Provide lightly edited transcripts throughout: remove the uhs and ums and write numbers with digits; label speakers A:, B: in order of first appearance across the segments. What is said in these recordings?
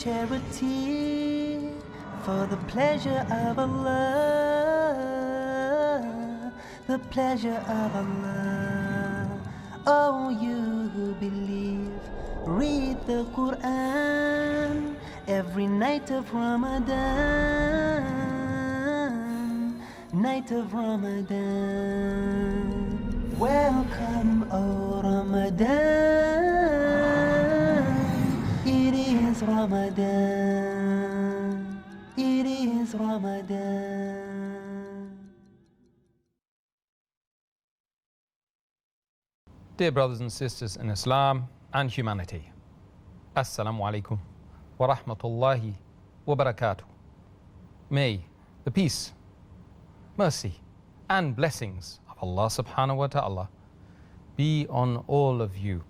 A: charity for the pleasure of Allah, the pleasure of Allah. Oh, you who believe, read the Quran every night of Ramadan, night of Ramadan. Welcome, O Ramadan. It is Ramadan. It is Ramadan.
B: Dear brothers and sisters in Islam and humanity, Assalamu alaikum wa rahmatullahi wa barakatuh. May the peace, mercy and blessings of Allah subhanahu wa ta'ala be on all of you.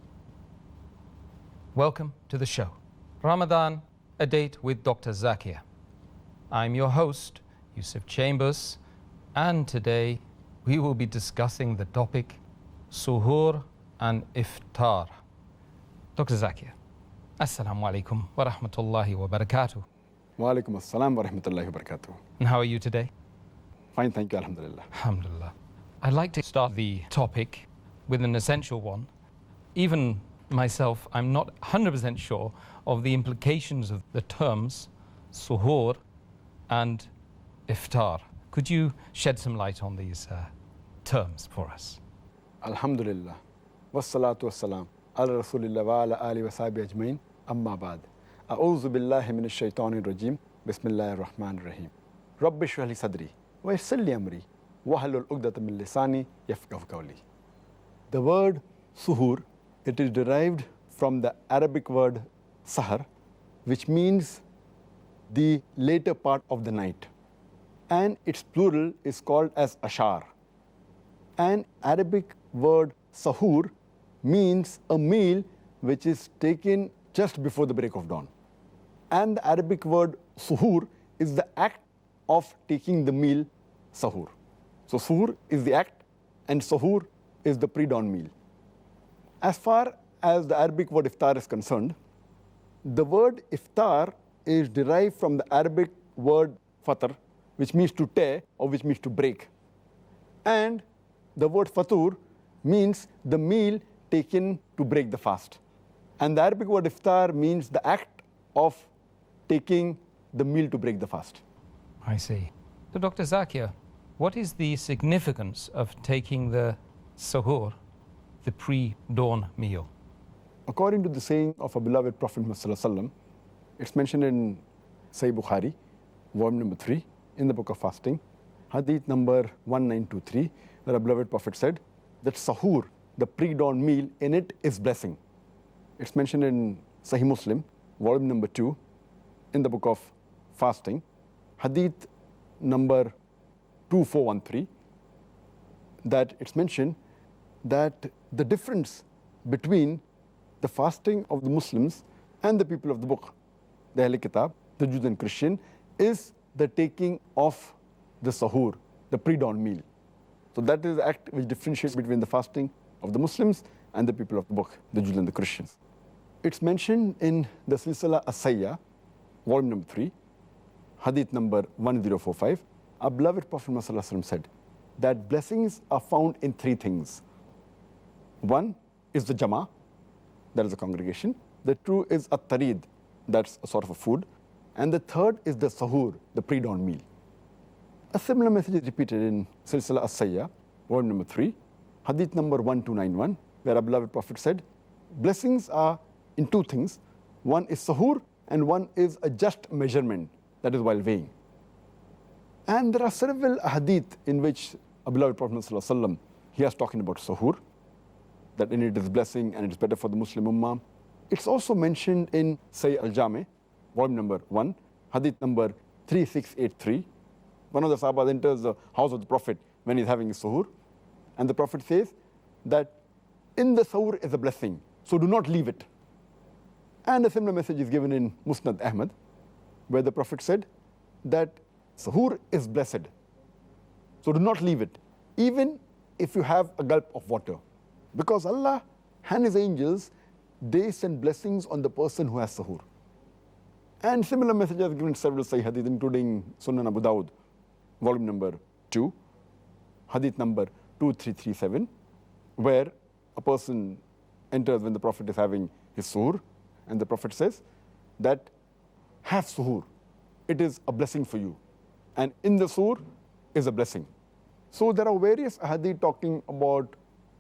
B: Welcome to the show, Ramadan, a date with Dr. Zakir. I'm your host, Yusuf Chambers, and today we will be discussing the topic Suhoor and Iftar. Dr. Zakir, Assalamu alaikum wa rahmatullahi wa barakatuh.
C: Wa alaikum assalam wa rahmatullahi wa barakatuh.
B: And how are you today?
C: Fine, thank you, alhamdulillah.
B: Alhamdulillah. I'd like to start the topic with an essential one. Even myself, I'm not 100% sure of the implications of the terms suhoor and iftar. Could you shed some light on these terms for us?
C: Alhamdulillah. Wassalatu wassalam. Ala Rasulillah wa ala ali wa sahbihi ajmain. Amma ba'd. A'udhu billahi minash shaitanir rajim. Bismillahir rahmanir rahim. Rabbi shrah li sadri wa yassir li amri wahlul 'uqdatam min lisani yafqahu qawli. The word suhoor, it is derived from the Arabic word sahar, which means the later part of the night, and its plural is called as ashar. An Arabic word sahur means a meal which is taken just before the break of dawn, and the Arabic word suhoor is the act of taking the meal sahur. So suhoor is the act and sahur is the pre-dawn meal. As far as the Arabic word iftar is concerned, the word iftar is derived from the Arabic word fatr, which means to tear or which means to break. And the word fatur means the meal taken to break the fast. And the Arabic word iftar means the act of taking the meal to break the fast.
B: I see. So Dr. Zakir, what is the significance of taking the suhoor, the pre-dawn meal?
C: According to the saying of our beloved Prophet Muhammad, it's mentioned in Sahih Bukhari, volume number 3, in the book of fasting, hadith number 1923, where our beloved Prophet said that sahur, the pre-dawn meal, in it is blessing. It's mentioned in Sahih Muslim, volume number 2, in the book of fasting, hadith number 2413, that it's mentioned that the difference between the fasting of the Muslims and the people of the book, the Ahl Kitab, the Jews and Christian, is the taking of the sahur, the pre-dawn meal. So that is the act which differentiates between the fasting of the Muslims and the people of the book, the Jews and the Christians. It's mentioned in the Silsila As-Sayyah, volume number 3, hadith number 1045. Our beloved Prophet Muhammad said that blessings are found in 3 things. One is the Jama, that is a congregation. The 2 is at-tarid, that's a sort of a food. And the 3rd is the sahur, the pre-dawn meal. A similar message is repeated in Silsila As-Sayyah, volume number 3, hadith number 1291, where our beloved Prophet said, blessings are in 2 things. One is sahur and one is a just measurement, that is while weighing. And there are several hadith in which our beloved Prophet ﷺ, he has talking about sahur, that in it is blessing and it is better for the Muslim Ummah. It's also mentioned in Sahih Al-Jami, volume number 1, hadith number 3683. One of the Sahaba enters the house of the Prophet when he's having his suhoor, and the Prophet says that in the suhoor is a blessing, so do not leave it. And a similar message is given in Musnad Ahmad, where the Prophet said that suhoor is blessed, so do not leave it, even if you have a gulp of water. Because Allah and His angels, they send blessings on the person who has suhoor. And similar messages given in several Sahih Hadith, including Sunan Abu Dawud, volume number 2, Hadith number 2337, where a person enters when the Prophet is having his suhoor, and the Prophet says that have suhoor, it is a blessing for you, and in the suhoor is a blessing. So there are various hadith talking about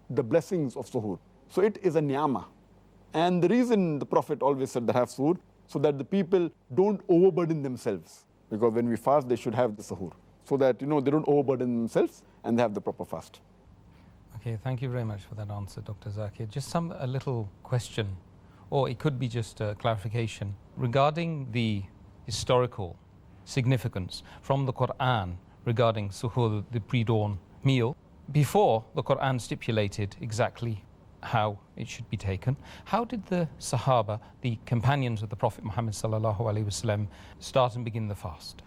C: the blessings of suhoor. So it is a ni'mah. And the reason the Prophet always said that have suhoor, so that the people don't overburden themselves. Because when we fast, they should have the suhoor. So that, they don't overburden themselves and they have the proper fast.
B: Okay, thank you very much for that answer, Dr. Zakir. Just a little question, or it could be just a clarification, regarding the historical significance from the Quran regarding suhoor, the pre-dawn meal. Before the Quran stipulated exactly how it should be taken, how did the Sahaba, the companions of the Prophet Muhammad sallallahu alaihi wasallam, start and begin the fast?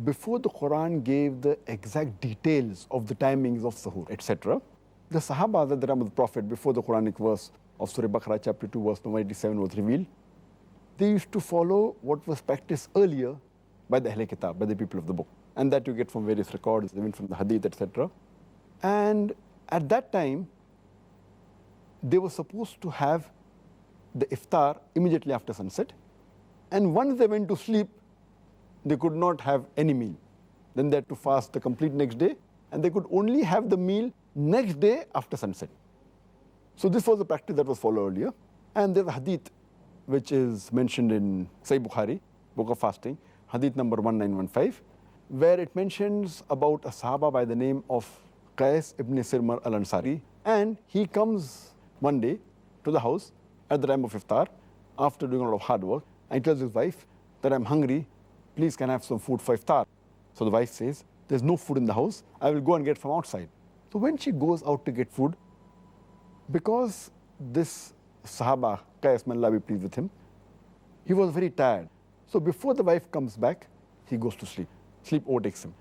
C: Before the Quran gave the exact details of the timings of suhoor, etc., the Sahaba at the time of the Prophet, before the Quranic verse of Surah Baqarah chapter 2 verse number 87 was revealed, they used to follow what was practiced earlier by the Ahl Kitab, by the people of the book. And that you get from various records, even from the Hadith, etc. And at that time, they were supposed to have the iftar immediately after sunset. And once they went to sleep, they could not have any meal. Then they had to fast the complete next day, and they could only have the meal next day after sunset. So this was the practice that was followed earlier. And there's a hadith which is mentioned in Sahih Bukhari, Book of Fasting, hadith number 1915, where it mentions about a Sahaba by the name of Qais ibn Sirmar al-Ansari. And he comes one day to the house at the time of iftar, after doing a lot of hard work, and he tells his wife that I'm hungry, please can I have some food for iftar? So the wife says, there's no food in the house, I will go and get from outside. So when she goes out to get food, because this Sahaba, Qais, may Allah be pleased with him, he was very tired. So before the wife comes back, he goes to sleep. Sleep overtakes him.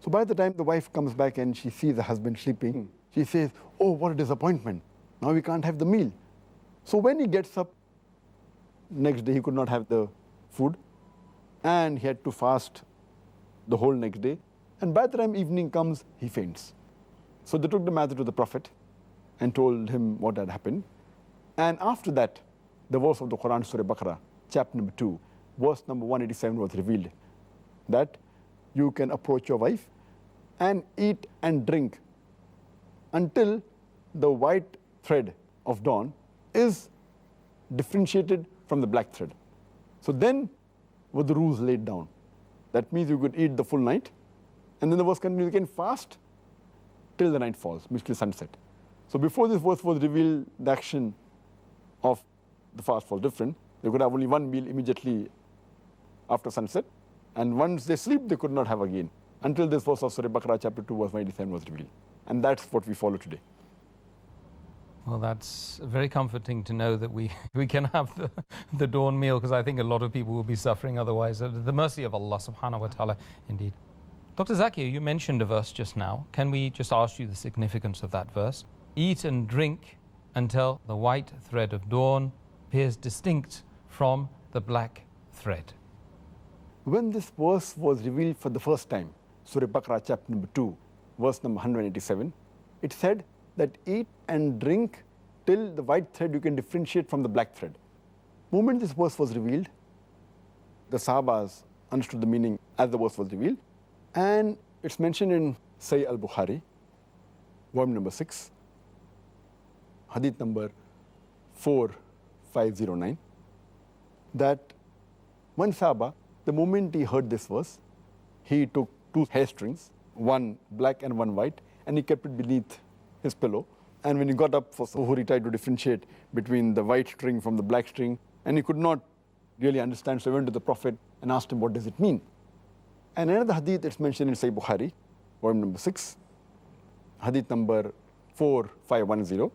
C: So by the time the wife comes back and she sees the husband sleeping, she says, oh, what a disappointment. Now we can't have the meal. So when he gets up, next day he could not have the food, and he had to fast the whole next day. And by the time evening comes, he faints. So they took the matter to the Prophet and told him what had happened. And after that, the verse of the Quran, Surah Baqarah, chapter number 2, verse number 187 was revealed, that you can approach your wife and eat and drink until the white thread of dawn is differentiated from the black thread. So then were the rules laid down. That means you could eat the full night, and then the verse continues, you can fast till the night falls, which is sunset. So before this verse was revealed, the action of the fast was different. They could have only one meal immediately after sunset, and once they sleep, they could not have again, until this verse of Surah Baqarah chapter 2 verse 97 was revealed. And that's what we follow today.
B: Well, that's very comforting to know that we can have the dawn meal, because I think a lot of people will be suffering otherwise. The mercy of Allah subhanahu wa ta'ala, indeed. Dr. Zakir, you mentioned a verse just now. Can we just ask you the significance of that verse? Eat and drink until the white thread of dawn appears distinct from the black thread.
C: When this verse was revealed for the first time, Surah Baqarah chapter number 2, verse number 187, it said that eat and drink till the white thread you can differentiate from the black thread. The moment this verse was revealed, the Sahabas understood the meaning as the verse was revealed, and it's mentioned in Sahih al-Bukhari, volume number 6, hadith number 4509, that one Sahaba, the moment he heard this verse, he took 2 hair strings, one black and one white, and he kept it beneath his pillow. And when he got up for suhoor, he tried to differentiate between the white string from the black string, and he could not really understand. So he went to the Prophet and asked him, what does it mean? And another hadith, it's mentioned in Sahih Bukhari, volume number 6, hadith number 4510,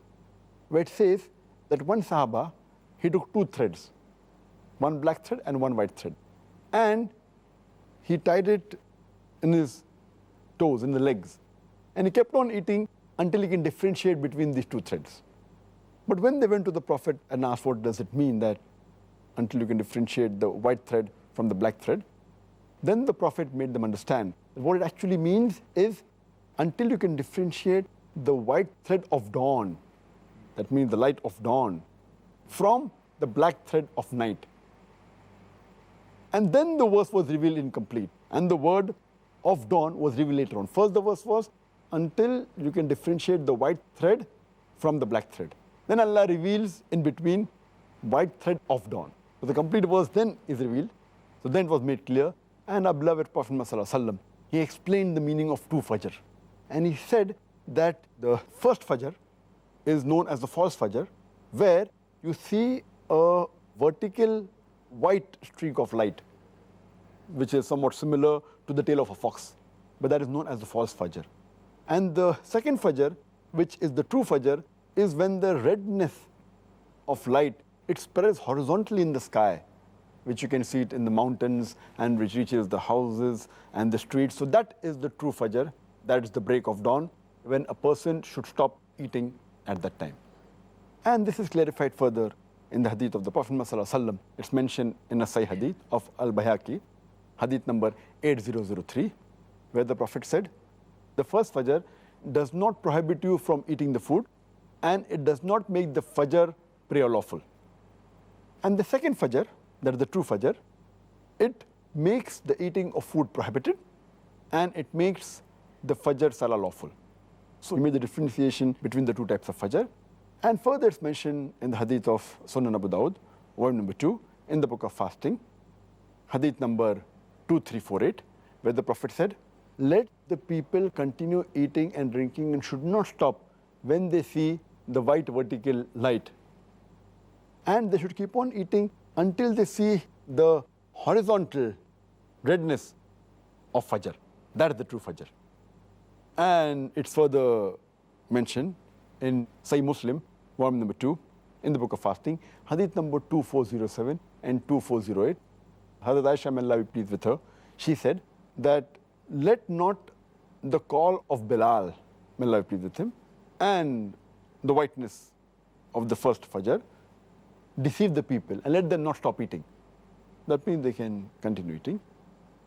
C: where it says that one Sahaba, he took 2 threads, one black thread and one white thread, and he tied it in his toes, in the legs, and he kept on eating until he can differentiate between these 2 threads. But when they went to the Prophet and asked, what does it mean that until you can differentiate the white thread from the black thread. Then the Prophet made them understand that what it actually means is until you can differentiate the white thread of dawn, that means the light of dawn, from the black thread of night. And then the verse was revealed incomplete, and the word of dawn was revealed later on. First the verse was until you can differentiate the white thread from the black thread. Then Allah reveals in between white thread of dawn. So the complete verse then is revealed. So then it was made clear. And our beloved Prophet ﷺ, he explained the meaning of two fajr. And he said that the first fajr is known as the false fajr, where you see a vertical white streak of light, which is somewhat similar to the tail of a fox. But that is known as the false fajr. And the second fajr, which is the true fajr, is when the redness of light, it spreads horizontally in the sky, which you can see it in the mountains and which reaches the houses and the streets. So that is the true fajr. That is the break of dawn, when a person should stop eating at that time. And this is clarified further in the hadith of the Prophet ﷺ. It's mentioned in a Sahih hadith of Al-Bayhaqi, hadith number 8003, where the Prophet said, the first fajr does not prohibit you from eating the food, and it does not make the fajr prayer lawful. And the second fajr, that is the true fajr, it makes the eating of food prohibited, and it makes the fajr salah lawful. So we made the differentiation between the two types of fajr. And further it's mentioned in the hadith of Sunan Abu Dawud, volume number 2, in the book of fasting, hadith number 2348, where the Prophet said, let the people continue eating and drinking and should not stop when they see the white vertical light. And they should keep on eating until they see the horizontal redness of fajr. That is the true fajr. And it's further mentioned in Sahih Muslim, volume number 2, in the book of fasting, hadith number 2407 and 2408. Hazrat Aisha, may Allah be pleased with her, she said that let not the call of Bilal, may Allah be pleased with him, and the whiteness of the first fajr deceive the people, and let them not stop eating. That means they can continue eating.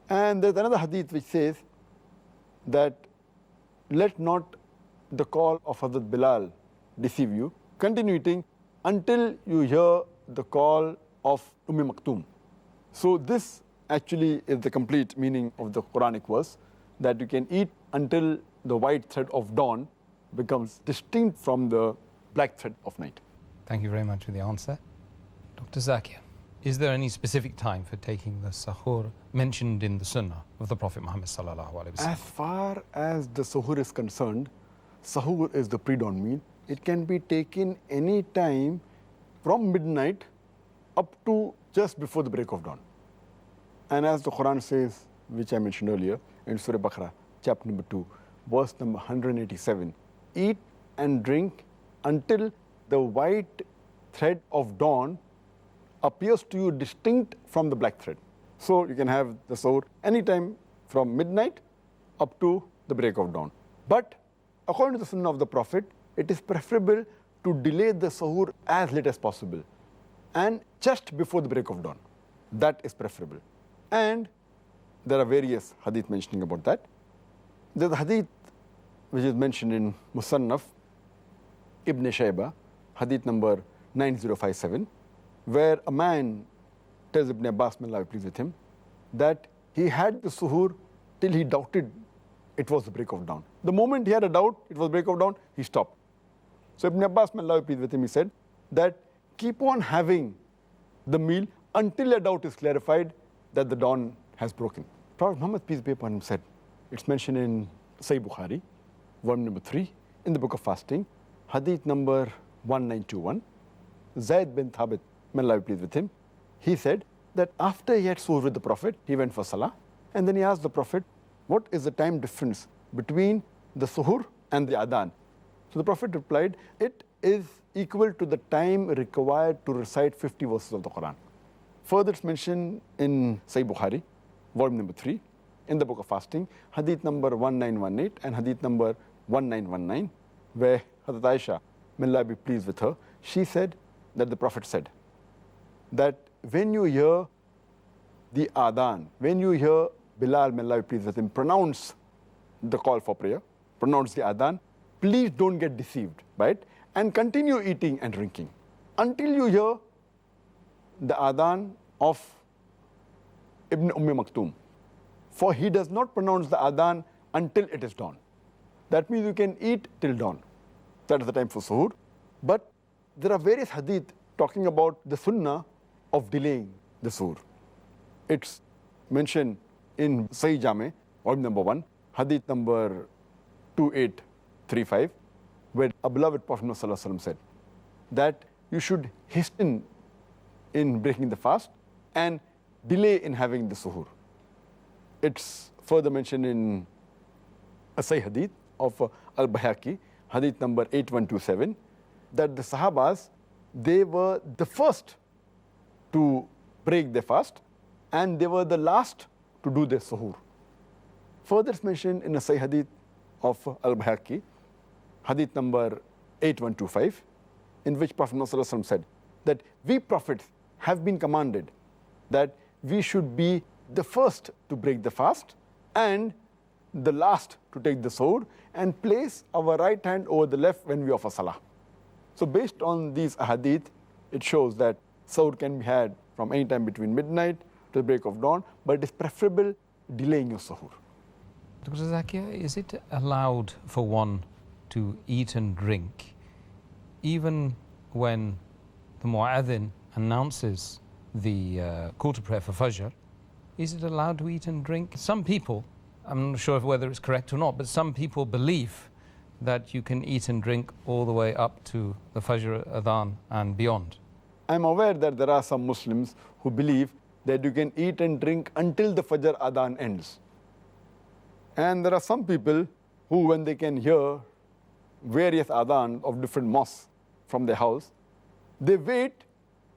C: And there's another hadith which says that let not the call of Hazrat Bilal deceive you. Continue eating until you hear the call of Maktoum. So this actually is the complete meaning of the Quranic verse, that you can eat until the white thread of dawn becomes distinct from the black thread of night.
B: Thank you very much for the answer. Dr. Zakir, is there any specific time for taking the sahur mentioned in the Sunnah of the Prophet Muhammad sallallahu alaihi wasallam?
C: As far as the sahur is concerned, sahur is the pre-dawn meal. It can be taken any time from midnight up to just before the break of dawn. And as the Quran says, which I mentioned earlier, in Surah Baqarah, chapter number 2, verse number 187, eat and drink until the white thread of dawn appears to you distinct from the black thread. So you can have the sahur anytime from midnight up to the break of dawn. But according to the Sunnah of the Prophet, it is preferable to delay the sahur as late as possible and just before the break of dawn. That is preferable. And there are various hadith mentioning about that. There's a hadith which is mentioned in Musannaf Ibn Shaybah, hadith number 9057, where a man tells Ibn Abbas, may Allah be pleased with him, that he had the suhoor till he doubted it was the break of dawn. The moment he had a doubt it was break of dawn, he stopped. So Ibn Abbas, may Allah be pleased with him, he said that keep on having the meal until a doubt is clarified that the dawn has broken. Prophet Muhammad, peace be upon him, said, it's mentioned in Sahih Bukhari, volume number 3, in the book of fasting, hadith number 1921, Zayd bin Thabit, may Allah be pleased with him, he said that after he had suhoor with the Prophet, he went for salah, and then he asked the Prophet, what is the time difference between the suhoor and the adhan? So the Prophet replied, it is equal to the time required to recite 50 verses of the Quran. Further it's mentioned in Sahih Bukhari, volume number 3, in the book of fasting, hadith number 1918 and hadith number 1919, where Hazrat Aisha, may Allah be pleased with her, she said that the Prophet said that when you hear the adhan, when you hear Bilal, may Allah be pleased with him, pronounce the call for prayer, pronounce the adhan, please don't get deceived by it and continue eating and drinking until you hear the adhan of Ibn Maktoum. For he does not pronounce the adhan until it is dawn. That means you can eat till dawn. That is the time for suhoor. But there are various hadith talking about the sunnah of delaying the suhoor. It's mentioned in Sahih Jame, volume number 1, hadith number 2835, where a beloved Prophet ﷺ said that you should hasten in breaking the fast and delay in having the suhoor. It's further mentioned in a Sahih hadith of Al-Bayhaqi, hadith number 8127, that the Sahabas, they were the first to break their fast and they were the last to do their suhoor. Further it's mentioned in a Sahih hadith of Al-Bayhaqi, hadith number 8125, in which Prophet ﷺ said that we prophets have been commanded that we should be the first to break the fast and the last to take the suhoor and place our right hand over the left when we offer salah. So based on these ahadith, it shows that suhoor can be had from any time between midnight to the break of dawn, but it is preferable delaying your suhoor.
B: Dr. Zakir, is it allowed for one to eat and drink even when the mu'adhin announces the call to prayer for Fajr? Is it allowed to eat and drink? Some people, I'm not sure whether it's correct or not, but some people believe that you can eat and drink all the way up to the Fajr adhan and beyond.
C: I'm aware that there are some Muslims who believe that you can eat and drink until the Fajr adhan ends. And there are some people who, when they can hear various adhan of different mosques from their house, they wait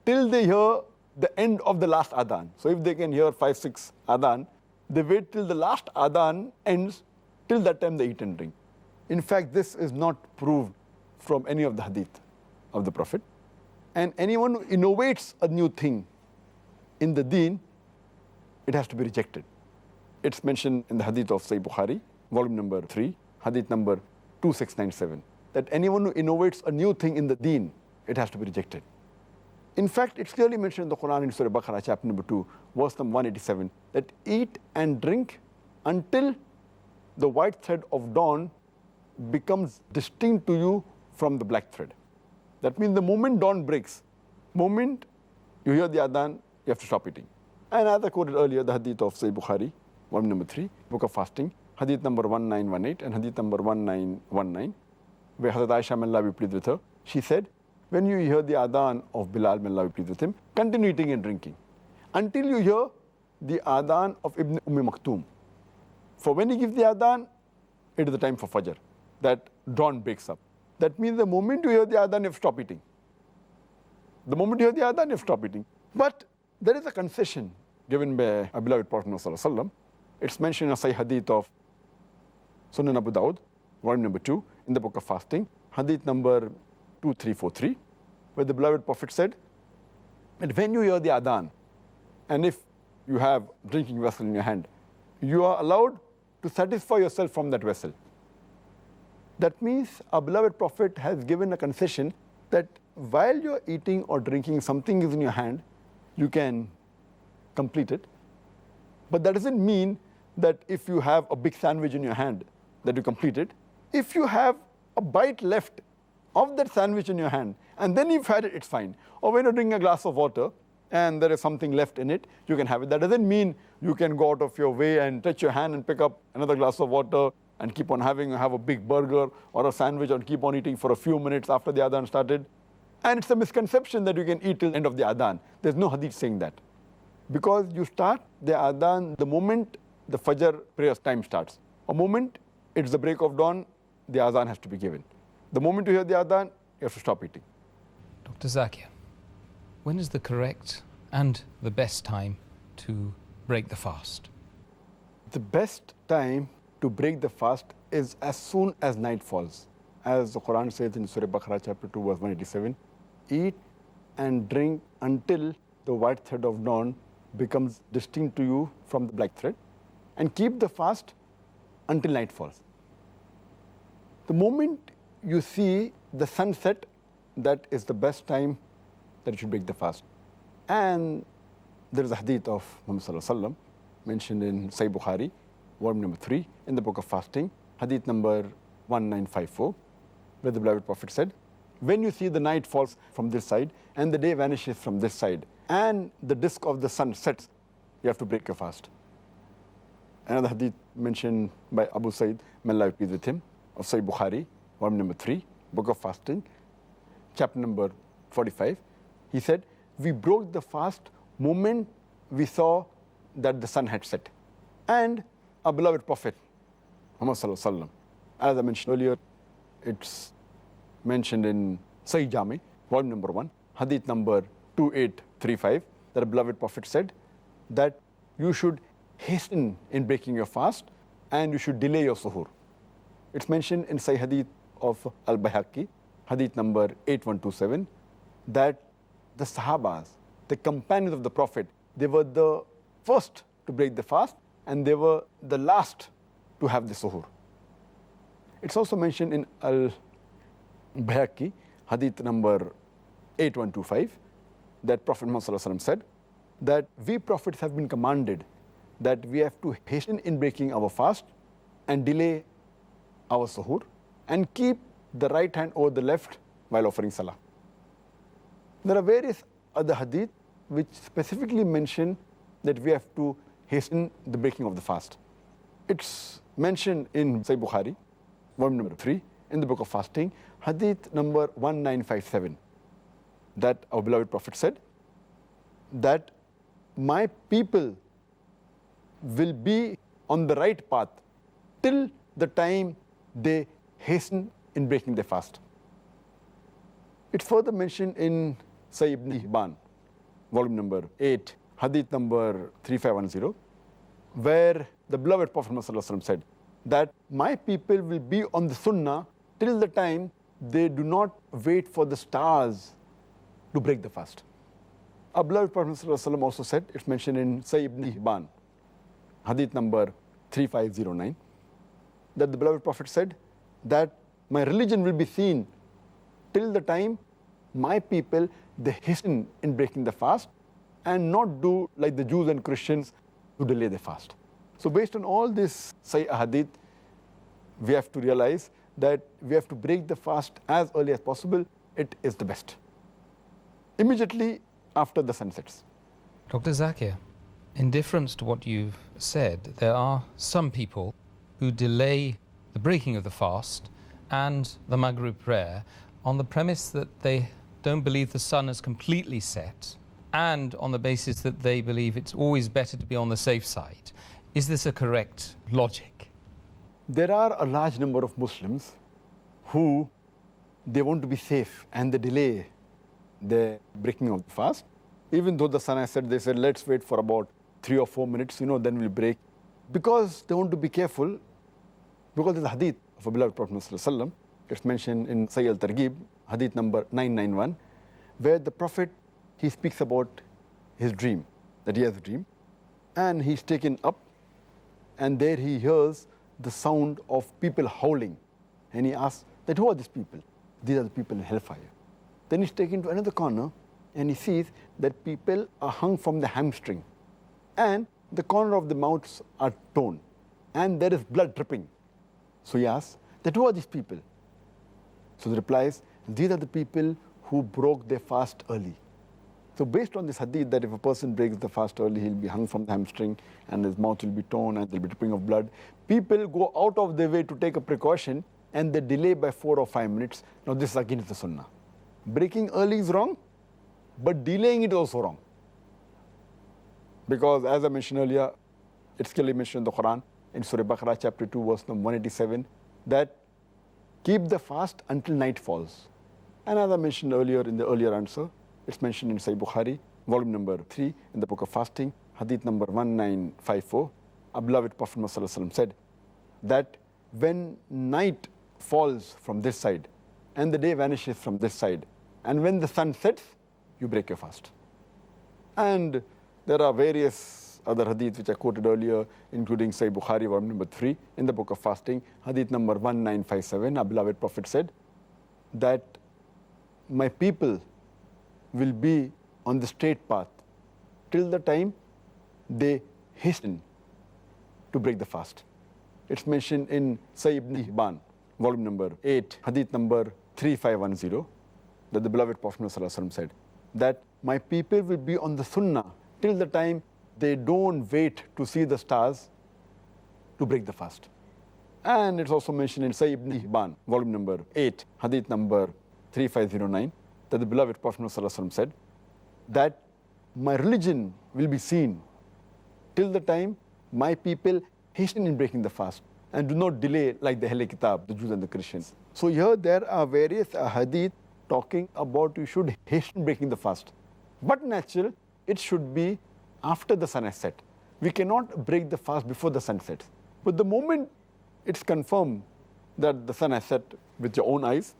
C: till they hear the end of the last adhan. So if they can hear 5, 6 adhan, they wait till the last adhan ends, till that time they eat and drink. In fact, this is not proved from any of the hadith of the Prophet. And anyone who innovates a new thing in the deen, it has to be rejected. It's mentioned in the hadith of Sahih Bukhari, volume number 3, hadith number 2697, that anyone who innovates a new thing in the deen, it has to be rejected. In fact, it's clearly mentioned in the Quran in Surah Baqarah, chapter number 2, verse number 187, that eat and drink until the white thread of dawn becomes distinct to you from the black thread. That means the moment dawn breaks, moment you hear the adhan, you have to stop eating. And as I quoted earlier, the hadith of Sahih Bukhari, volume number 3, book of fasting, hadith number 1918 and hadith number 1919, where Hazrat Aisha, may Allah be pleased with her, she said, when you hear the adhan of Bilal, may Allah be pleased with him, continue eating and drinking until you hear the adhan of Ibn Maktoum. For when he gives the adhan, it is the time for Fajr, that dawn breaks up. That means the moment you hear the adhan, you have to stop eating. The moment you hear the adhan, you have to stop eating. But there is a concession given by our beloved Prophet ﷺ. It's mentioned in a Sahih hadith of Sunan Abu Dawud, volume number 2, in the book of fasting, hadith number 2343, where the beloved Prophet said that when you hear the adhan, and if you have drinking vessel in your hand, you are allowed to satisfy yourself from that vessel. That means our beloved Prophet has given a concession that while you're eating or drinking, something is in your hand, you can complete it. But that doesn't mean that if you have a big sandwich in your hand, that you complete it. If you have a bite left of that sandwich in your hand, and then you've had it, it's fine. Or when you're drinking a glass of water, and there is something left in it, you can have it. That doesn't mean you can go out of your way and touch your hand and pick up another glass of water and keep on have a big burger or a sandwich and keep on eating for a few minutes after the adhan started. And it's a misconception that you can eat till the end of the adhan. There's no hadith saying that. Because you start the adhan the moment the Fajr prayer time starts. A moment it's the break of dawn, the adhan has to be given. The moment you hear the adhan, you have to stop eating.
B: Dr. Zakir, when is the correct and the best time to break the fast?
C: The best time to break the fast is as soon as night falls. As the Quran says in Surah Baqarah chapter 2 verse 187, eat and drink until the white thread of dawn becomes distinct to you from the black thread, and keep the fast until night falls. The moment you see the sunset, that is the best time that you should break the fast. And there is a hadith of Muhammad Sallallahu Alaihi Wasallam mentioned in Sahih Bukhari, volume number 3, in the book of fasting, hadith number 1954, where the beloved Prophet said, when you see the night falls from this side and the day vanishes from this side and the disk of the sun sets, you have to break your fast. Another hadith mentioned by Abu Sa'id, may Allah be pleased with him, of Sahih Bukhari, volume number 3, book of fasting, chapter number 45. He said, we broke the fast moment we saw that the sun had set. And our beloved Prophet, Muhammad Sallallahu Alaihi Wasallam, as I mentioned earlier, it's mentioned in Sahih Jami, volume number 1, hadith number 2835, that the beloved Prophet said that you should hasten in breaking your fast and you should delay your suhoor. It's mentioned in Sahih Hadith of Al-Bayhaqi, hadith number 8127, that the Sahabas, the companions of the Prophet, they were the first to break the fast and they were the last to have the suhoor. It's also mentioned in Al-Bayhaqi, hadith number 8125, that Prophet Muhammad Sallallahu Alaihi Wasallam said that we prophets have been commanded that we have to hasten in breaking our fast and delay our suhoor and keep the right hand over the left while offering salah. There are various other hadith which specifically mention that we have to hasten the breaking of the fast. It's mentioned in Sahih Bukhari, volume number 3, in the book of fasting, hadith number 1957, that our beloved Prophet said that my people will be on the right path till the time they hasten in breaking their fast. It's further mentioned in Sahih Ibn Hibban, volume number 8, hadith number 3510, where the beloved Prophet ﷺ said that my people will be on the sunnah till the time they do not wait for the stars to break the fast. Our beloved Prophet ﷺ also said, it's mentioned in Sahih Ibn Hibban, hadith number 3509, that the beloved Prophet said that my religion will be seen till the time my people, they hasten in breaking the fast and not do like the Jews and Christians who delay the fast. So based on all this Sahih hadith, we have to realize that we have to break the fast as early as possible. It is the best. Immediately after the sun sets.
B: Dr. Zakir, in difference to what you've said, there are some people who delay the breaking of the fast and the Maghrib prayer on the premise that they don't believe the sun has completely set and on the basis that they believe it's always better to be on the safe side. Is this a correct logic?
C: There are a large number of Muslims who they want to be safe and they delay the breaking of the fast. Even though the sun has set, they said, let's wait for about 3 or 4 minutes, then we'll break. Because they want to be careful, because there's a hadith of a beloved Prophet ﷺ, it's mentioned in Sahih al-Targhib, hadith number 991, where the Prophet, he speaks about his dream, that he has a dream, and he's taken up, and there he hears the sound of people howling. And he asks that who are these people? These are the people in hellfire. Then he's taken to another corner, and he sees that people are hung from the hamstring, and the corner of the mouths are torn, and there is blood dripping. So he asks that who are these people? So the replies, these are the people who broke their fast early. So based on this hadith, that if a person breaks the fast early, he'll be hung from the hamstring and his mouth will be torn and there'll be dripping of blood. People go out of their way to take a precaution and they delay by 4 or 5 minutes. Now this is against the sunnah. Breaking early is wrong, but delaying it is also wrong. Because as I mentioned earlier, it's clearly mentioned in the Quran, in Surah Baqarah chapter 2 verse number 187, that keep the fast until night falls. And as I mentioned earlier in the earlier answer, it's mentioned in Sahih Bukhari, volume number 3, in the book of fasting, hadith number 1954. Our beloved Prophet ﷺ said that when night falls from this side and the day vanishes from this side, and when the sun sets, you break your fast. And there are various other hadith which I quoted earlier, including Sahih Bukhari, volume number 3, in the book of fasting, hadith number 1957. Our beloved Prophet said that my people will be on the straight path till the time they hasten to break the fast. It's mentioned in Sahih Ibn Hibban, volume number 8, hadith number 3510, that the beloved Prophet ﷺ said that my people will be on the sunnah till the time they don't wait to see the stars to break the fast. And it's also mentioned in Sahih Ibn Hibban, volume number 8, hadith number 3509, that the beloved Prophet ﷺ said that my religion will be seen till the time my people hasten in breaking the fast and do not delay like the Ahl Kitab, the Jews and the Christians. So here there are various hadith talking about you should hasten breaking the fast. But natural, it should be after the sun has set. We cannot break the fast before the sun sets. But the moment it's confirmed that the sun has set with your own eyes,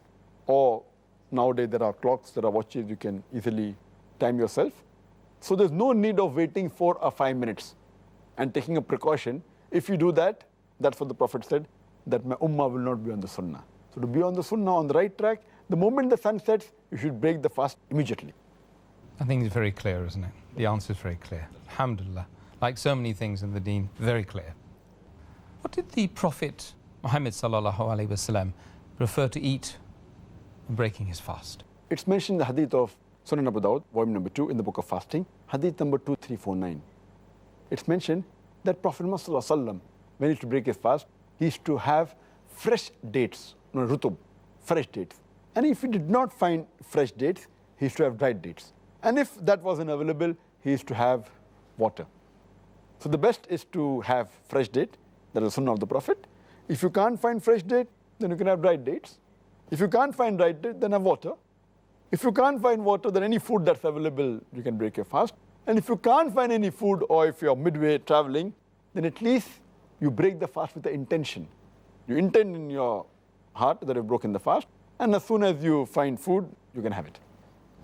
C: or nowadays there are clocks, there are watches, you can easily time yourself. So there's no need of waiting 4 or 5 minutes and taking a precaution. If you do that, that's what the Prophet said, that my ummah will not be on the sunnah. So to be on the sunnah, on the right track, the moment the sun sets, you should break the fast immediately.
B: I think it's very clear, isn't it? The answer is very clear. Alhamdulillah. Like so many things in the deen, very clear. What did the Prophet Muhammad sallallahu alaihi wasallam prefer to eat when breaking his fast?
C: It's mentioned in the hadith of Sunan Abu Dawud, volume number 2, in the book of fasting, hadith number 2349. It's mentioned that Prophet Muhammad sallallahu alaihi wasallam, when he used to break his fast, he used to have fresh dates, rutub, fresh dates. And if he did not find fresh dates, he used to have dried dates. And if that wasn't available, he used to have water. So the best is to have fresh date, that is the sunnah of the Prophet. If you can't find fresh date, then you can have dried dates. If you can't find dried date, then have water. If you can't find water, then any food that's available, you can break your fast. And if you can't find any food, or if you're midway traveling, then at least you break the fast with the intention. You intend in your heart that you've broken the fast, and as soon as you find food, you can have it.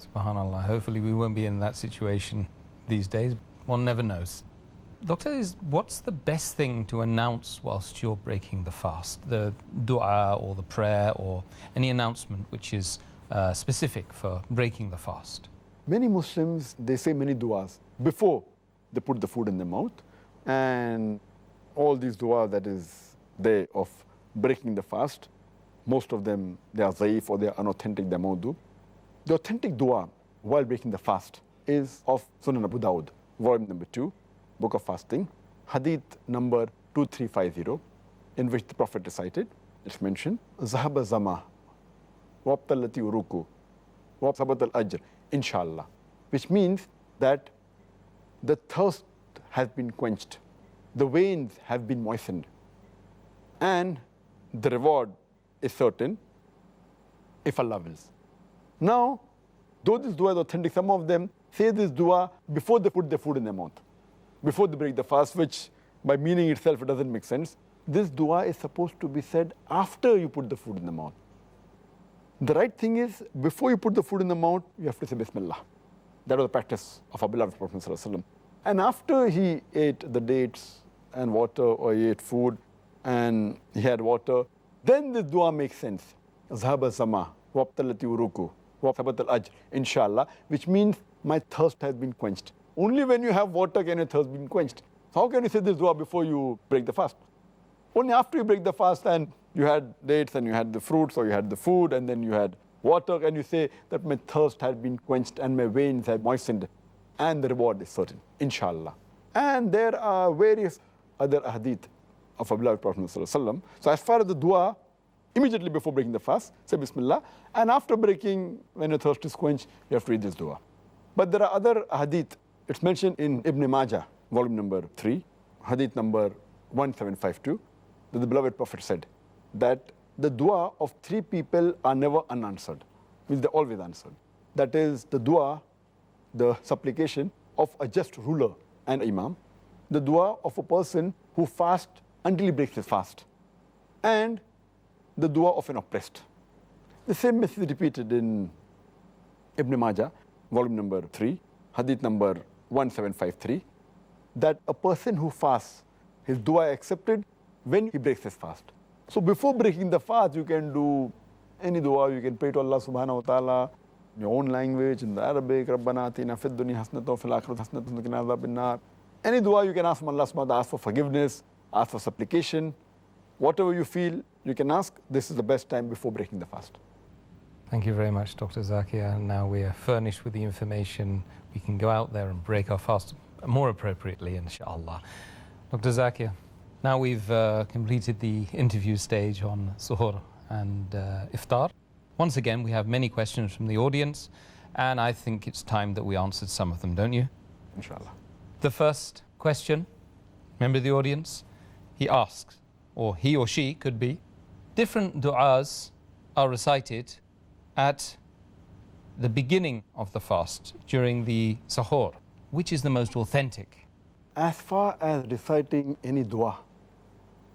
B: SubhanAllah. Hopefully we won't be in that situation these days. One never knows. Doctor, what's the best thing to announce whilst you're breaking the fast? The dua or the prayer or any announcement which is specific for breaking the fast?
C: Many Muslims, they say many du'as before they put the food in their mouth. And all these du'as that is there of breaking the fast, most of them, they are zaif or they are unauthentic, they are mawdu. The authentic dua while breaking the fast is of Sunan Abu Dawud, volume number 2, book of fasting, hadith number 2350, in which the Prophet recited, it's mentioned, Zahaba Zama, Wabtallati Uruku, Wabsabat al Ajr, inshallah, which means that the thirst has been quenched, the veins have been moistened, and the reward is certain if Allah wills. Now, though this dua is authentic, some of them say this dua before they put the food in their mouth, before they break the fast, which by meaning itself it doesn't make sense. This dua is supposed to be said after you put the food in the mouth. The right thing is, before you put the food in the mouth, you have to say Bismillah. That was the practice of our beloved Prophet ﷺ. And after he ate the dates and water, or he ate food and he had water, then this dua makes sense. Zahaba Zama, Wabtalati Uruku, Wabtabat al Ajr, inshallah, which means my thirst has been quenched. Only when you have water can your thirst be quenched. So how can you say this dua before you break the fast? Only after you break the fast and you had dates and you had the fruits or you had the food and then you had water, and you say that my thirst has been quenched and my veins have moistened and the reward is certain, inshallah. And there are various other hadith of our beloved Prophet ﷺ. So as far as the dua, immediately before breaking the fast, say Bismillah. And after breaking, when your thirst is quenched, you have to read this dua. But there are other hadith. It's mentioned in Ibn Majah, volume number 3, hadith number 1752, that the beloved Prophet said that the dua of 3 people are never unanswered, means they're always answered. That is the dua, the supplication of a just ruler and imam, the dua of a person who fasts until he breaks his fast, and the dua of an oppressed. The same message is repeated in Ibn Majah, volume number 3, hadith number 1753, that a person who fasts, his dua accepted when he breaks his fast. So before breaking the fast, you can do any dua, you can pray to Allah subhanahu wa ta'ala in your own language, in the Arabic, Rabbana atina fid dunya hasanatan wa fil akhirati hasanatan wa qina adhaban nar. Any dua you can ask from Allah subhanahu wa ta'ala, ask for forgiveness, ask for supplication. Whatever you feel, you can ask. This is the best time before breaking the fast.
B: Thank you very much, Dr. Zakir. Now we are furnished with the information. We can go out there and break our fast more appropriately, inshallah. Dr. Zakir, now we've completed the interview stage on suhoor and iftar. Once again, we have many questions from the audience, and I think it's time that we answered some of them, don't you?
C: Inshallah.
B: The first question, member of the audience, he asks, or he or she could be, different du'as are recited at the beginning of the fast, during the sahur. Which is the most authentic?
C: As far as reciting any dua,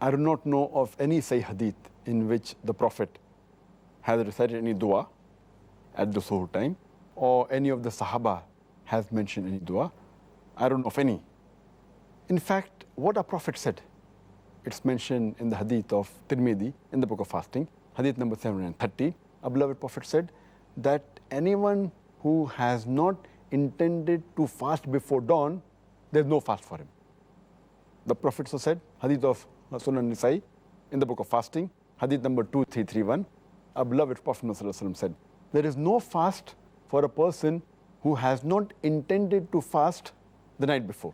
C: I do not know of any Sahih hadith in which the Prophet has recited any dua at the suhoor time, or any of the Sahaba has mentioned any dua. I don't know of any. In fact, what our Prophet said, it's mentioned in the hadith of Tirmidhi in the book of fasting, hadith number 730. Our beloved Prophet said that anyone who has not intended to fast before dawn, there's no fast for him. The Prophet so said, hadith of Sunan Nisai in the book of fasting, hadith number 2331. Our beloved Prophet said, there is no fast for a person who has not intended to fast the night before.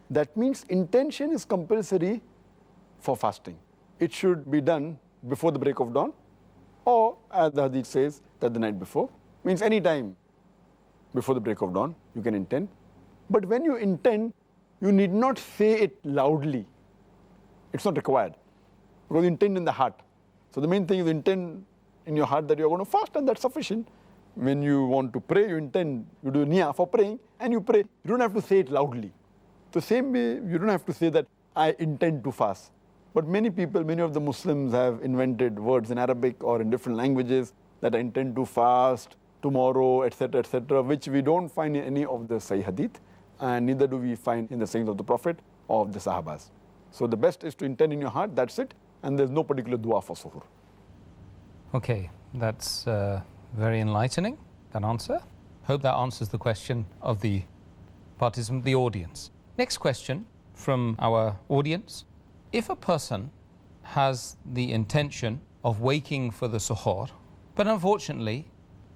C: That means intention is compulsory for fasting. It should be done before the break of dawn, or as the hadith says, that the night before. Means any time before the break of dawn, you can intend. But when you intend, you need not say it loudly. It's not required, because you intend in the heart. So the main thing is intend in your heart that you're going to fast, and that's sufficient. When you want to pray, you intend, you do niyyah for praying, and you pray. You don't have to say it loudly. The same way, you don't have to say that I intend to fast. But many people, many of the Muslims have invented words in Arabic or in different languages that I intend to fast tomorrow, etc., which we don't find in any of the Sahih hadith, and neither do we find in the sayings of the Prophet or of the Sahabas. So the best is to intend in your heart, that's it, and there's no particular dua for suhoor.
B: Okay, that's very enlightening, that answer. Hope that answers the question of the participant, the audience. Next question from our audience. If a person has the intention of waking for the suhoor, but unfortunately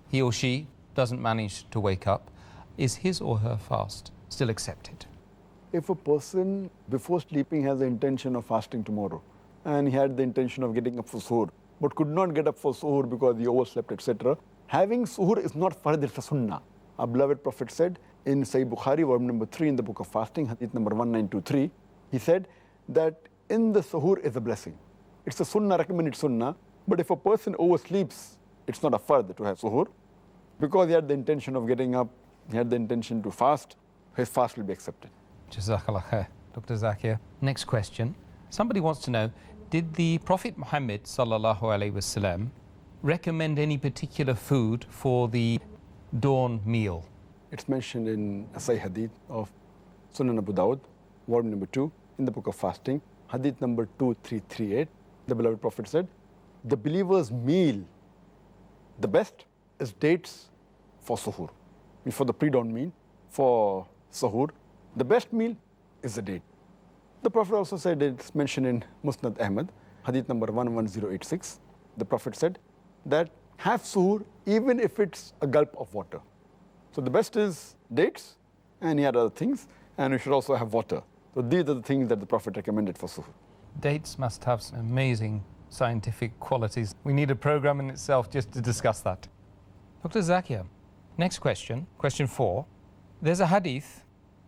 B: he or she doesn't manage to wake up, is his or her fast still accepted?
C: If a person before sleeping has the intention of fasting tomorrow, and he had the intention of getting up for suhoor, but could not get up for suhoor because he overslept, etc., having suhoor is not fard, it's a sunnah. Our beloved Prophet said in Sahih Bukhari, volume number 3 in the book of fasting, hadith number 1923, he said that in the suhoor is a blessing. It's a sunnah, recommended sunnah, but if a person oversleeps, it's not a fard to have suhoor, because he had the intention of getting up, he had the intention to fast, his fast will be accepted.
B: Jazakallah khair, Dr. Zakir. Next question. Somebody wants to know, did the Prophet Muhammad sallallahu alaihi wasallam recommend any particular food for the dawn meal?
C: It's mentioned in a Sahih hadith of Sunan Abu Dawud, volume number 2, in the book of fasting, hadith number 2338. The beloved Prophet said, the believer's meal, the best is dates for suhoor. For the pre-dawn meal, for suhoor, the best meal is the date. The Prophet also said, it's mentioned in Musnad Ahmad, hadith number 11086. The Prophet said that have suhoor even if it's a gulp of water. So the best is dates, and he had other things, and we should also have water. So these are the things that the Prophet recommended for suhoor.
B: Dates must have some amazing scientific qualities. We need a program in itself just to discuss that. Dr. Zakir, next question, question 4. There's a hadith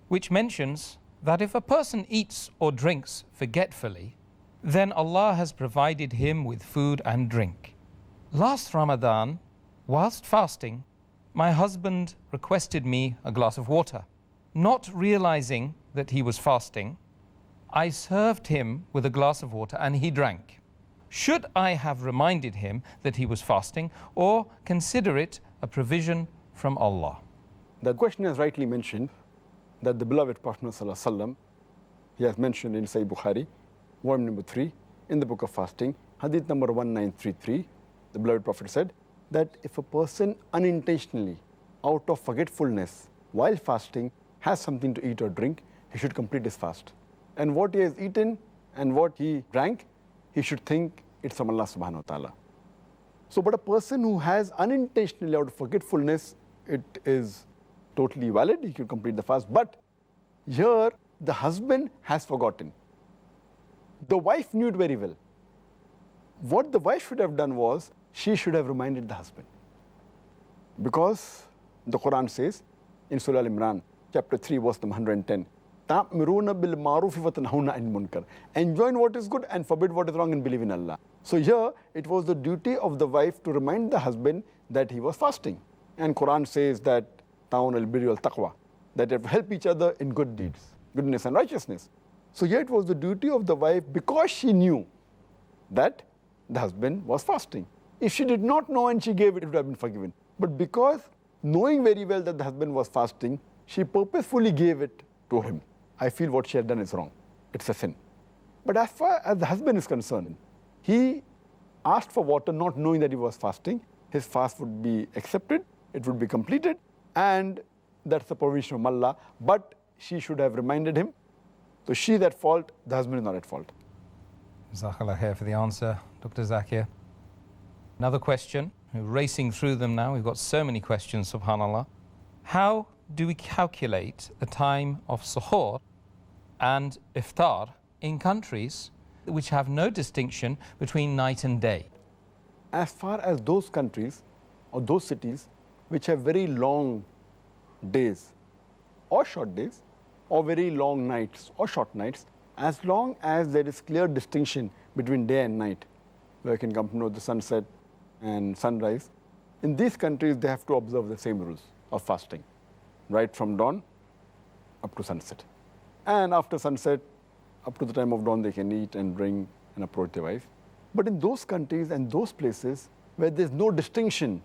B: which mentions that if a person eats or drinks forgetfully, then Allah has provided him with food and drink. Last Ramadan, whilst fasting, my husband requested me a glass of water. Not realizing that he was fasting, I served him with a glass of water and he drank. Should I have reminded him that he was fasting, or consider it a provision from Allah?
C: The question is rightly mentioned that the beloved Prophet ﷺ, he has mentioned in Sahih Bukhari, volume number 3, in the book of fasting, hadith number 1933, the beloved Prophet said that if a person unintentionally, out of forgetfulness, while fasting, has something to eat or drink, he should complete his fast. And what he has eaten and what he drank, he should think it's from Allah subhanahu wa ta'ala. So, but a person who has unintentionally, out of forgetfulness, it is totally valid, he can complete the fast. But here, the husband has forgotten. The wife knew it very well. What the wife should have done was, she should have reminded the husband. Because the Quran says in Surah Al-Imran, chapter 3, verse number 110, تَأْمِرُونَ بِالْمَعْرُوفِ وَتَنْهَوْنَ عَنِ الْمُنْكَرِ. Enjoin what is good and forbid what is wrong and believe in Allah. So here, it was the duty of the wife to remind the husband that he was fasting. And Quran says that ta'awun al-birri wal-taqwa, that they have to help each other in good deeds, goodness and righteousness. So here it was the duty of the wife, because she knew that the husband was fasting. If she did not know and she gave it, it would have been forgiven. But because knowing very well that the husband was fasting, she purposefully gave it to him. I feel what she had done is wrong. It's a sin. But as far as the husband is concerned, he asked for water not knowing that he was fasting. His fast would be accepted, it would be completed, and that's the provision of Allah. But she should have reminded him. So she's at fault, the husband is not at fault.
B: Jazakallah khair for the answer, Dr. Zakir. Another question, we're racing through them now, we've got so many questions, subhanAllah. How do we calculate the time of suhoor and iftar in countries which have no distinction between night and day?
C: As far as those countries or those cities which have very long days or short days, or very long nights or short nights, as long as there is clear distinction between day and night, where you can come to know the sunset and sunrise, in these countries they have to observe the same rules of fasting, right from dawn up to sunset. And after sunset, up to the time of dawn, they can eat and drink and approach their wife. But in those countries and those places where there's no distinction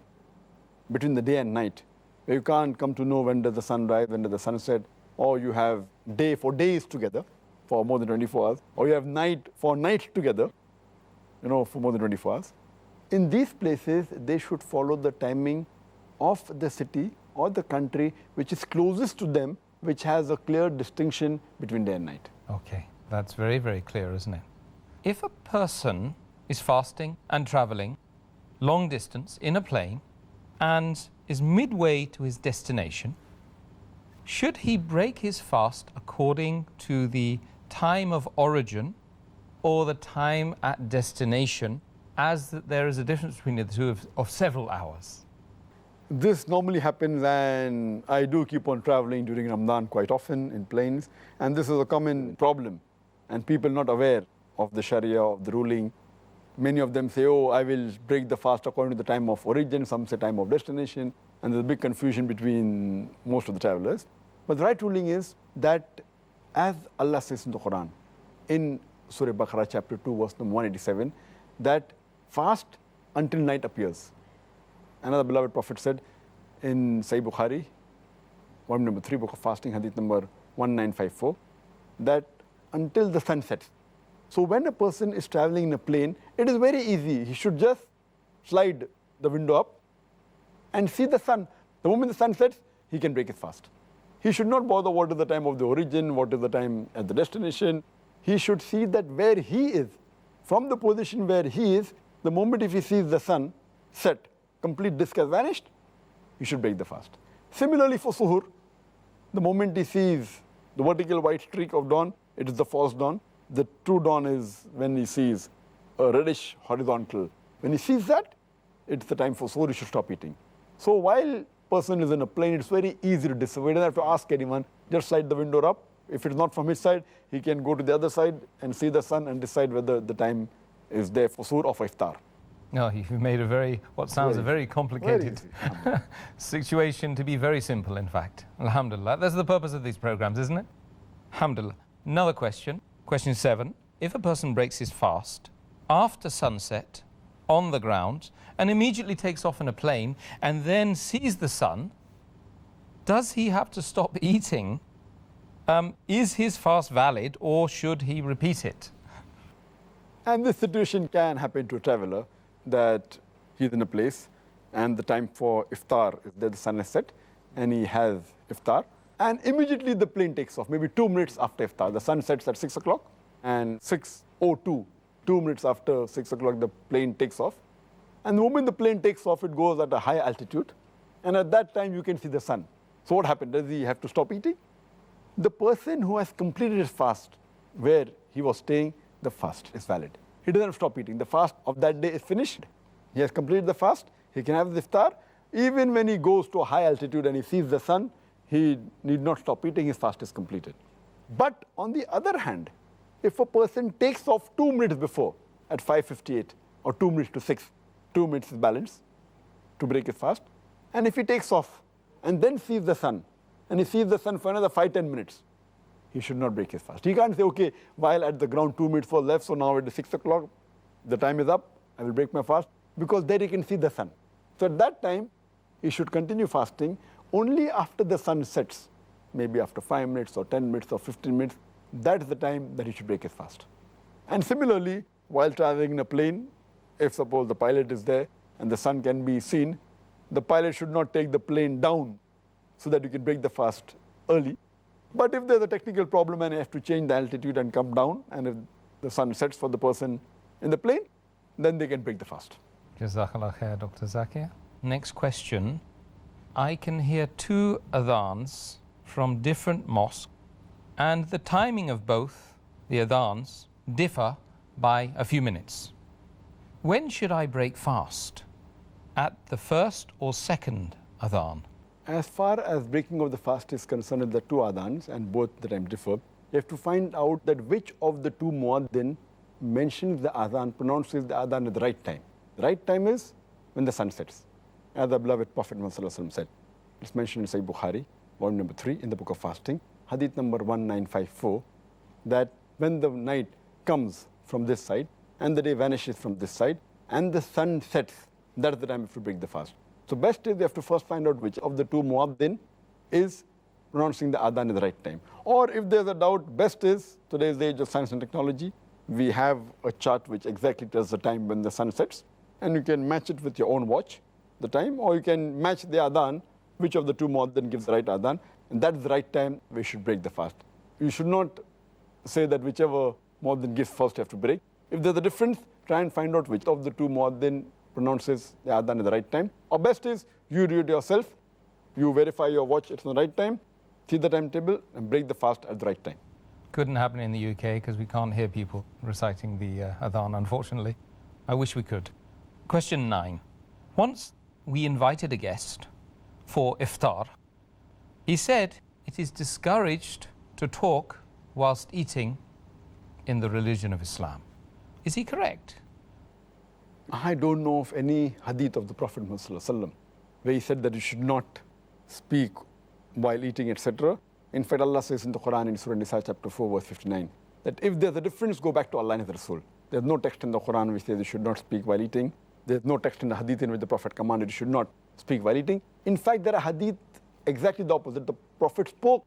C: between the day and night, where you can't come to know when does the sun rise, when does the sun set, or you have day for days together for more than 24 hours, or you have night for night together, for more than 24 hours. In these places, they should follow the timing of the city or the country which is closest to them, which has a clear distinction between day and night.
B: Okay, that's very, very clear, isn't it? If a person is fasting and traveling long distance in a plane and is midway to his destination, should he break his fast according to the time of origin or the time at destination, as there is a difference between the two of several hours?
C: This normally happens, and I do keep on traveling during Ramadan quite often in planes, and this is a common problem, and people not aware of the Sharia, of the ruling. Many of them say, oh, I will break the fast according to the time of origin, some say time of destination, and there's a big confusion between most of the travelers. But the right ruling is that, as Allah says in the Quran, in Surah Baqarah chapter 2, verse number 187, that fast until night appears. Another beloved Prophet said in Sahih Bukhari, volume number 3, book of fasting, hadith number 1954, that until the sun sets. So when a person is traveling in a plane, it is very easy. He should just slide the window up and see the sun. The moment the sun sets, he can break his fast. He should not bother what is the time of the origin, what is the time at the destination. He should see that where he is, from the position where he is, the moment if he sees the sun set, complete disk has vanished, he should break the fast. Similarly for suhoor, the moment he sees the vertical white streak of dawn, it is the false dawn. The true dawn is when he sees a reddish horizontal. When he sees that, it's the time for suhoor, he should stop eating. So while person is in a plane, it's very easy to decide. He doesn't have to ask anyone, just slide the window up. If it's not from his side, he can go to the other side and see the sun and decide whether the time is there for suhoor or for iftar.
B: No, you've made what sounds a very complicated situation to be very simple, in fact. Alhamdulillah. That's the purpose of these programs, isn't it? Alhamdulillah. Another question, question 7. If a person breaks his fast after sunset on the ground and immediately takes off in a plane and then sees the sun, does he have to stop eating Is his fast valid or should he repeat it?
C: And this situation can happen to a traveler, that he's in a place and the time for iftar is there, the sun has set, and he has iftar. And immediately the plane takes off, maybe 2 minutes after iftar. The sun sets at 6 o'clock, and 6:02, 2 minutes after 6 o'clock, the plane takes off. And the moment the plane takes off, it goes at a high altitude. And at that time, you can see the sun. So what happened? Does he have to stop eating? The person who has completed his fast, where he was staying, the fast is valid. He doesn't have to stop eating. The fast of that day is finished. He has completed the fast. He can have the iftar. Even when he goes to a high altitude and he sees the sun, he need not stop eating. His fast is completed. But on the other hand, if a person takes off 2 minutes before, at 5:58, or 2 minutes to 6, 2 minutes is balance to break his fast. And if he takes off and then sees the sun, and he sees the sun for another 5-10 minutes, he should not break his fast. He can't say, okay, while at the ground 2 minutes was left, so now it is 6 o'clock, the time is up, I will break my fast, because there he can see the sun. So at that time, he should continue fasting only after the sun sets, maybe after 5 minutes or 10 minutes or 15 minutes. That is the time that he should break his fast. And similarly, while traveling in a plane, if suppose the pilot is there and the sun can be seen, the pilot should not take the plane down so that you can break the fast early. But if there's a technical problem and you have to change the altitude and come down, and if the sun sets for the person in the plane, then they can break the fast.
B: Jazakallah khair, Dr. Zakir. Next question. I can hear 2 adhans from different mosques, and the timing of both the adhans differ by a few minutes. When should I break fast? At the first or second adhan?
C: As far as breaking of the fast is concerned, the 2 adhans, and both the time differ, you have to find out that which of the 2 muaddin mentions the adhan, pronounces the adhan at the right time. The right time is when the sun sets. As the beloved Prophet Muhammad said, it's mentioned in Sahih Bukhari, volume number 3, in the book of fasting, hadith number 1954, that when the night comes from this side and the day vanishes from this side and the sun sets, that's the time to break the fast. So best is you have to first find out which of the 2 muaddin is pronouncing the adhan at the right time. Or if there's a doubt, best is, today's the age of science and technology, we have a chart which exactly tells the time when the sun sets, and you can match it with your own watch, the time, or you can match the adhan, which of the 2 muaddin gives the right adhan, and that's the right time we should break the fast. You should not say that whichever muaddin gives first you have to break. If there's a difference, try and find out which of the 2 muaddin pronounces the adhan at the right time. Or best is, you do it yourself, you verify your watch it's the right time, see the timetable, and break the fast at the right time.
B: Couldn't happen in the UK because we can't hear people reciting the adhan, unfortunately. I wish we could. Question 9. Once we invited a guest for iftar. He said it is discouraged to talk whilst eating in the religion of Islam. Is he correct?
C: I don't know of any hadith of the Prophet Muhammad where he said that you should not speak while eating, etc. In fact, Allah says in the Quran in Surah Nisa chapter 4 verse 59 that if there's a difference, go back to Allah and His Rasul. There's no text in the Quran which says you should not speak while eating. There's no text in the hadith in which the Prophet commanded you should not speak while eating. In fact, there are hadith exactly the opposite. The Prophet spoke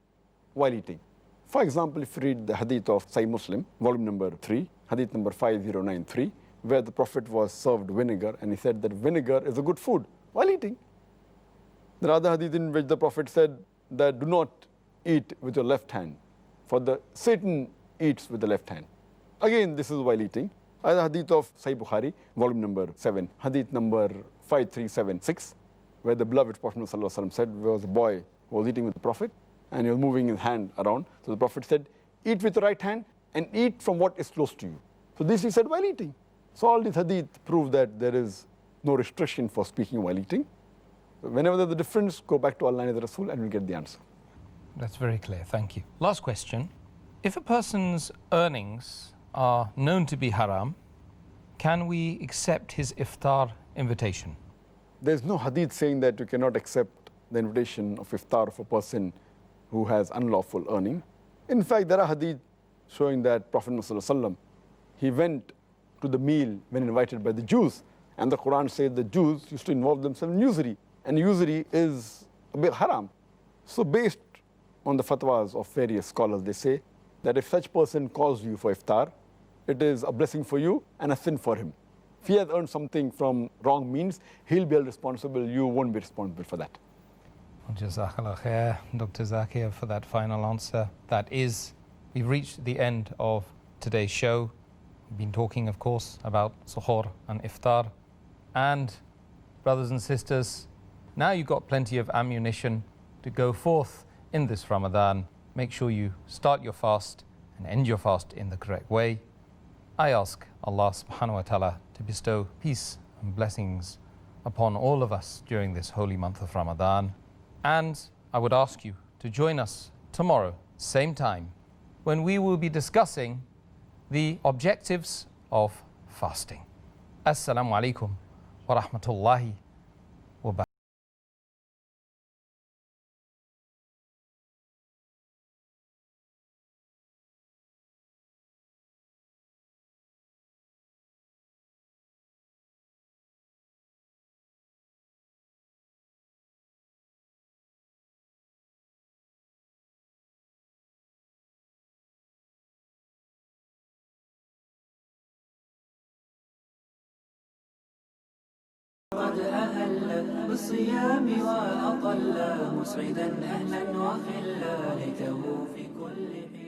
C: while eating. For example, if you read the hadith of Sahih Muslim, volume number 3, hadith number 5093, where the Prophet was served vinegar and he said that vinegar is a good food while eating. There are other hadith in which the Prophet said that do not eat with your left hand, for the Satan eats with the left hand. Again, this is while eating. Other hadith of Sahih Bukhari, volume number 7, hadith number 5376, where the beloved Prophet ﷺ said there was a boy who was eating with the Prophet and he was moving his hand around. So the Prophet said, eat with the right hand and eat from what is close to you. So this he said while eating. So all these hadith prove that there is no restriction for speaking while eating. Whenever there's a difference, go back to Allah and the Rasul and we'll get the answer.
B: That's very clear, thank you. Last question. If a person's earnings are known to be haram, can we accept his iftar invitation?
C: There's no hadith saying that you cannot accept the invitation of iftar of a person who has unlawful earning. In fact, there are hadith showing that Prophet Muhammad, he went to the meal when invited by the Jews, and the Quran says the Jews used to involve themselves in usury, and usury is a bit haram. So based on the fatwas of various scholars, they say that if such person calls you for iftar, it is a blessing for you and a sin for him. If he has earned something from wrong means, he'll be held responsible, you won't be responsible for that.
B: Jazakallah khair, Dr. Zakir, for that final answer. That is, we've reached the end of today's show. We've been talking, of course, about suhoor and iftar. And, brothers and sisters, now you've got plenty of ammunition to go forth in this Ramadan. Make sure you start your fast and end your fast in the correct way. I ask Allah subhanahu wa ta'ala to bestow peace and blessings upon all of us during this holy month of Ramadan. And I would ask you to join us tomorrow, same time, when we will be discussing the objectives of fasting. Assalamu alaikum wa rahmatullahi wa barakatuh.
D: قد أهل بالصيام وأطل مسعدا أهلا وخلا ليته في كل حين